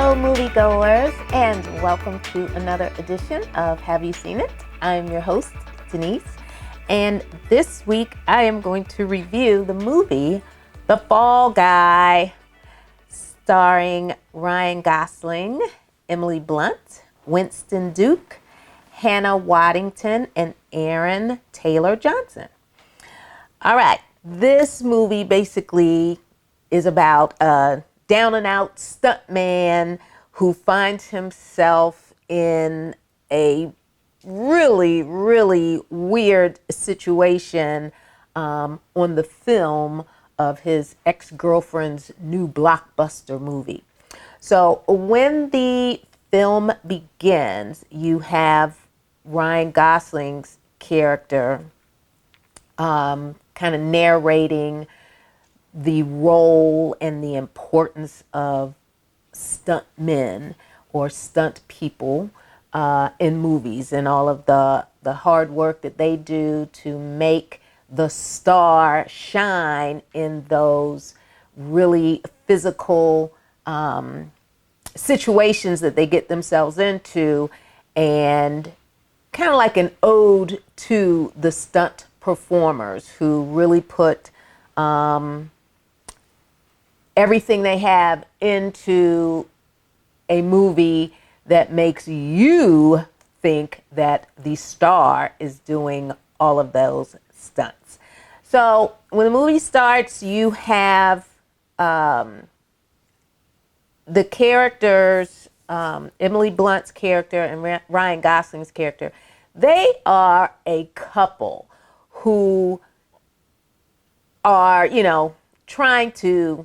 Hello, moviegoers, and welcome to another edition of Have You Seen It? I'm your host, Denise, and this week I am going to review the movie The Fall Guy, starring Ryan Gosling, Emily Blunt, Winston Duke, Hannah Waddington, and Aaron Taylor Johnson. All right, this movie basically is about a down and out stuntman who finds himself in a really, really weird situation on the film of his ex-girlfriend's new blockbuster movie. So when the film begins, you have Ryan Gosling's character kind of narrating the role and the importance of stunt men or stunt people in movies, and all of the hard work that they do to make the star shine in those really physical situations that they get themselves into, and kind of like an ode to the stunt performers who really put everything they have into a movie that makes you think that the star is doing all of those stunts. So when the movie starts, you have the characters, Emily Blunt's character and Ryan Gosling's character. They are a couple who are, trying to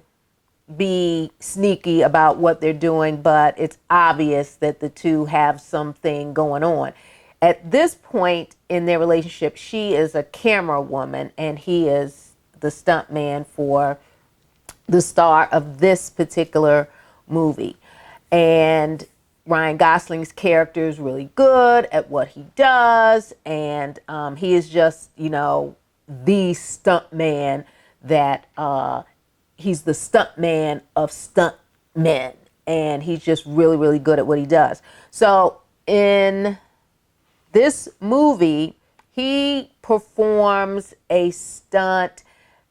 be sneaky about what they're doing, but it's obvious that the two have something going on. At this point in their relationship, she is a camera woman and he is the stunt man for the star of this particular movie. And Ryan Gosling's character is really good at what he does, and he is just, the stunt man that he's the stunt man of stunt men, and he's just really, really good at what he does. So in this movie, he performs a stunt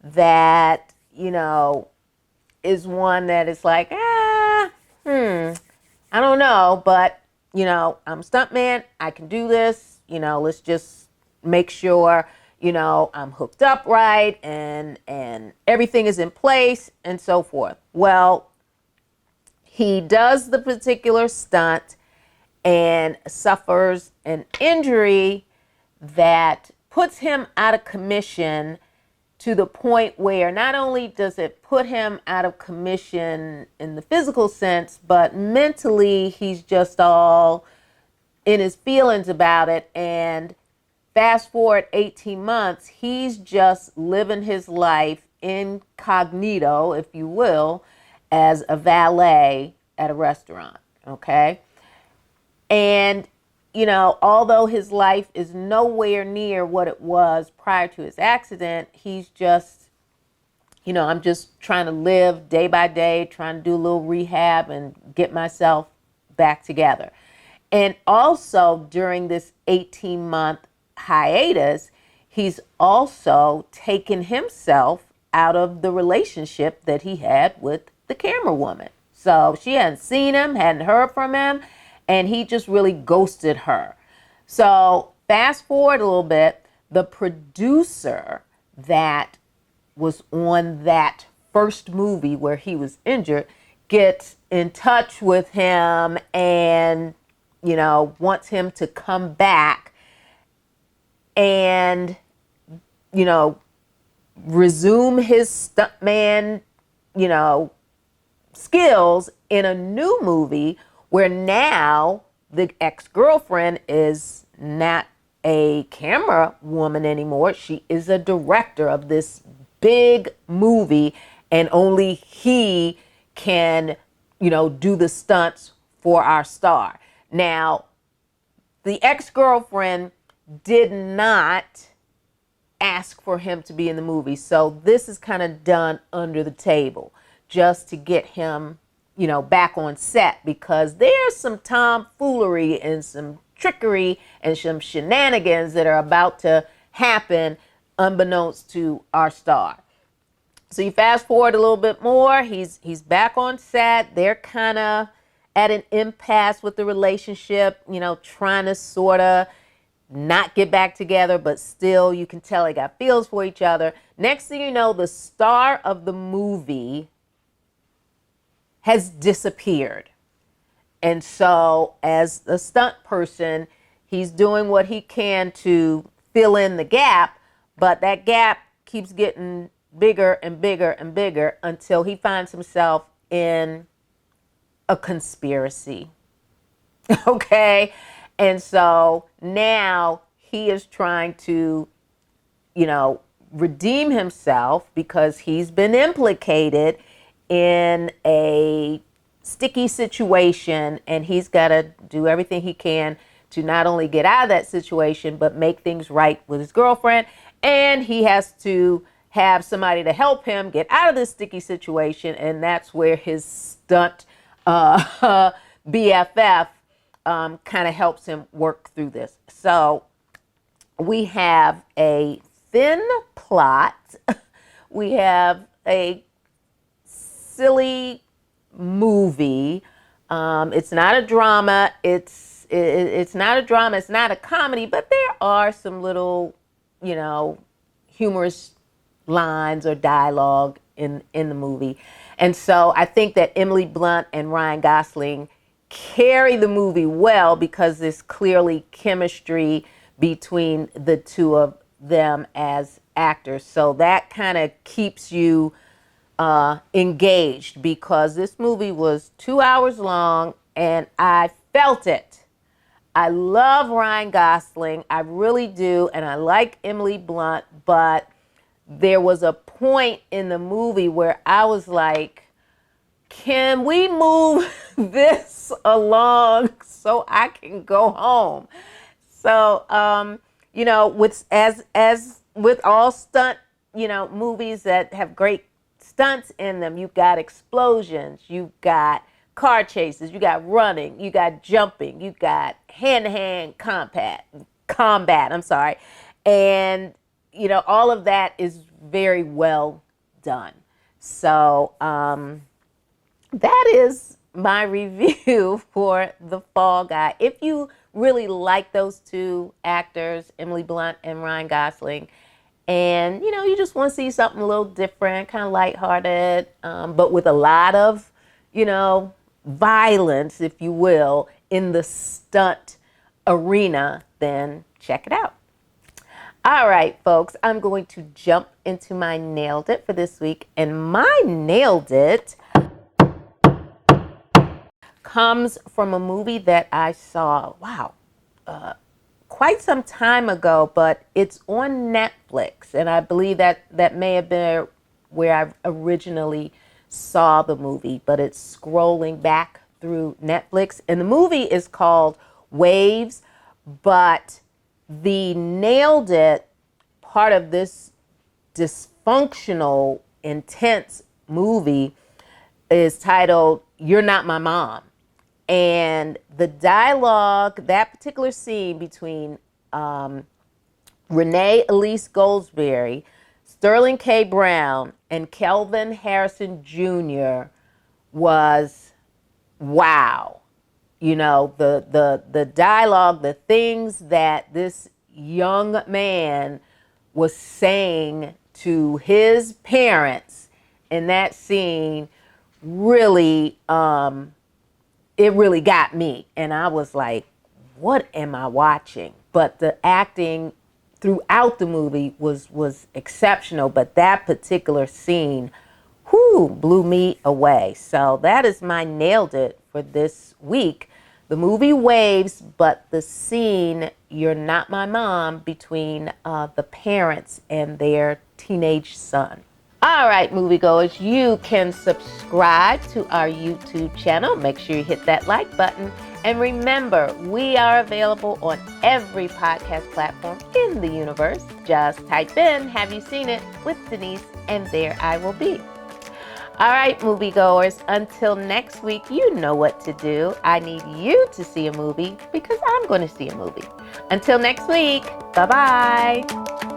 that, is one that is like, I don't know, but, I'm a stunt man. I can do this. Let's just make sure, I'm hooked up right and everything is in place and so forth. Well, he does the particular stunt and suffers an injury that puts him out of commission, to the point where not only does it put him out of commission in the physical sense, but mentally he's just all in his feelings about it. And fast forward 18 months, he's just living his life incognito, if you will, as a valet at a restaurant, okay? And, although his life is nowhere near what it was prior to his accident, he's just, I'm just trying to live day by day, trying to do a little rehab and get myself back together. And also during this 18-month hiatus, he's also taken himself out of the relationship that he had with the camera woman. So she hadn't seen him, hadn't heard from him, and he just really ghosted her. So fast forward a little bit, the producer that was on that first movie where he was injured gets in touch with him and, wants him to come back and, resume his stuntman, skills in a new movie where now the ex-girlfriend is not a camera woman anymore. She is a director of this big movie, and only he can, do the stunts for our star. Now, the ex-girlfriend did not ask for him to be in the movie, so this is kind of done under the table just to get him back on set, because there's some tomfoolery and some trickery and some shenanigans that are about to happen unbeknownst to our star. So you fast forward a little bit more, he's back on set. They're kind of at an impasse with the relationship, trying to sort of not get back together, but still you can tell they got feels for each other. Next thing you know, the star of the movie has disappeared. And so as a stunt person, he's doing what he can to fill in the gap, but that gap keeps getting bigger and bigger and bigger until he finds himself in a conspiracy. Okay? And so now he is trying to, redeem himself because he's been implicated in a sticky situation, and he's got to do everything he can to not only get out of that situation, but make things right with his girlfriend. And he has to have somebody to help him get out of this sticky situation, and that's where his stunt BFF kind of helps him work through this. So we have a thin plot. We have a silly movie. It's not a drama. It's not a drama. It's not a comedy, but there are some little, humorous lines or dialogue in the movie. And so I think that Emily Blunt and Ryan Gosling carry the movie well because there's clearly chemistry between the two of them as actors. So that kind of keeps you engaged, because this movie was 2 hours long and I felt it. I love Ryan Gosling, I really do, and I like Emily Blunt, but there was a point in the movie where I was like, can we move this along so I can go home? So, with all stunt, movies that have great stunts in them, you've got explosions, you've got car chases, you got running, you got jumping, you got hand-to-hand combat, and all of that is very well done. So that is my review for The Fall Guy. If you really like those two actors, Emily Blunt and Ryan Gosling, and you just want to see something a little different, kind of lighthearted, but with a lot of violence, if you will, in the stunt arena, then check it out. All right, folks, I'm going to jump into my Nailed It for this week. And my Nailed It comes from a movie that I saw, quite some time ago, but it's on Netflix. And I believe that may have been where I originally saw the movie, but it's scrolling back through Netflix. And the movie is called Waves, but the Nailed It part of this dysfunctional, intense movie is titled You're Not My Mom. And the dialogue, that particular scene between Renee Elise Goldsberry, Sterling K. Brown, and Kelvin Harrison Jr. was wow. The dialogue, the things that this young man was saying to his parents in that scene really, it really got me. And I was like, what am I watching? But the acting throughout the movie was exceptional. But that particular scene, blew me away. So that is my Nailed It for this week. The movie Waves, but the scene, You're Not My Mom, between the parents and their teenage son. All right, moviegoers, you can subscribe to our YouTube channel. Make sure you hit that like button. And remember, we are available on every podcast platform in the universe. Just type in, Have You Seen It with Denise, and there I will be. All right, moviegoers, until next week, you know what to do. I need you to see a movie because I'm going to see a movie. Until next week, bye-bye.